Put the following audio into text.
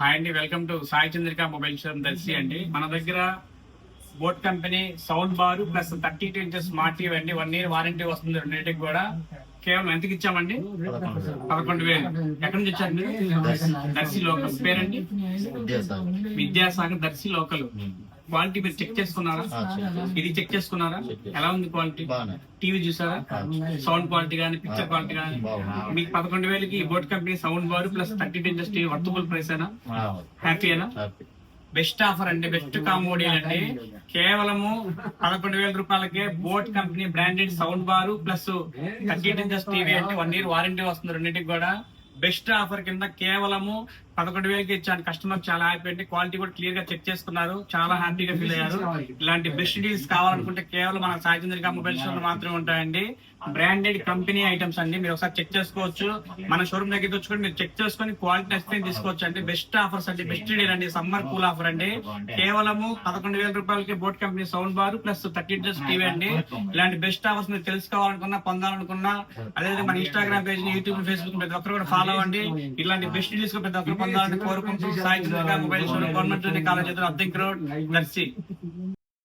Hi అండి, welcome to Sai Chandrika mobile showroom Darshi అండి. మన దగ్గర boat company sound bar plus 32 inches smart TV అండి. 1 year వారంటీ వస్తుంది. రెండింటికి కూడా కేవలం ఎంతకి ఇచ్చామండి? 11,000. ఎక్కడి నుంచి వచ్చారండి? దర్శి లోకల్. పేరండి విద్యాసాగర్. దర్శి లోకల్. క్వాలిటీ మీరు చెక్ చేసుకున్నారా? ఇది చెక్ చేసుకున్నారా? ఎలా ఉంది క్వాలిటీ? టీవీ చూసారా? సౌండ్ క్వాలిటీ గానీ, పిక్చర్ క్వాలిటీ గానీ మీకు 11,000కి boAt company sound bar plus 32 inches TV worthable price అయినా? హ్యాపీనా? బెస్ట్ ఆఫర్ అండి, బెస్ట్ కాంబోడియల్ అండి. కేవలము 11,000 రూపాయలకే boAt company branded sound bar plus 32 inches TV అంటే 1 year వారంటీ వస్తుంది. రెండింటికి కూడా బెస్ట్ ఆఫర్ కింద కేవలము 11,000కి ఇచ్చాను. కస్టమర్ చాలా హ్యాపీ అండి. క్వాలిటీ కూడా క్లియర్ గా చెక్ చేసుకున్నారు, చాలా హ్యాపీగా ఫీల్ అయ్యారు. ఇలాంటి బెస్ట్ డీల్స్ కావాలనుకుంటే కేవలం మన సాయి చంద్రిక మొబైల్ షోరూమ్ మాత్రమే ఉంటాయండి. బ్రాండెడ్ కంపెనీ ఐటమ్స్ అండి, మీరు ఒకసారి చెక్ చేసుకోవచ్చు. మన షోరూమ్ దగ్గర వచ్చుకొని మీరు చెక్ చేసుకుని క్వాలిటీ నచ్చితే తీసుకోవచ్చు అండి. బెస్ట్ ఆఫర్స్ అండి, బెస్ట్ డీల్ అండి, సమ్మర్ కూల్ ఆఫర్ అండి. కేవలము 11,000 రూపాయలకి boat company sound bar plus 32 inches TV అండి. ఇలాంటి బెస్ట్ ఆఫర్స్ మీరు తెలుసుకోవాలనుకున్నా, పొందాలనుకున్నా, అదేవిధంగా మన ఇన్స్టాగ్రామ్ పేజ్, యూట్యూబ్, ఫేస్బుక్ ప్రతి ఒక్కరు కూడా ఫాలో అవ్వండి. ఇలాంటి బెస్ట్ డీల్స్ ప్రతి ఒక్కరు పొందాలని కోరుకుంటూ Sai Chandrika mobile showroom, government college, Addanki road, Darsi.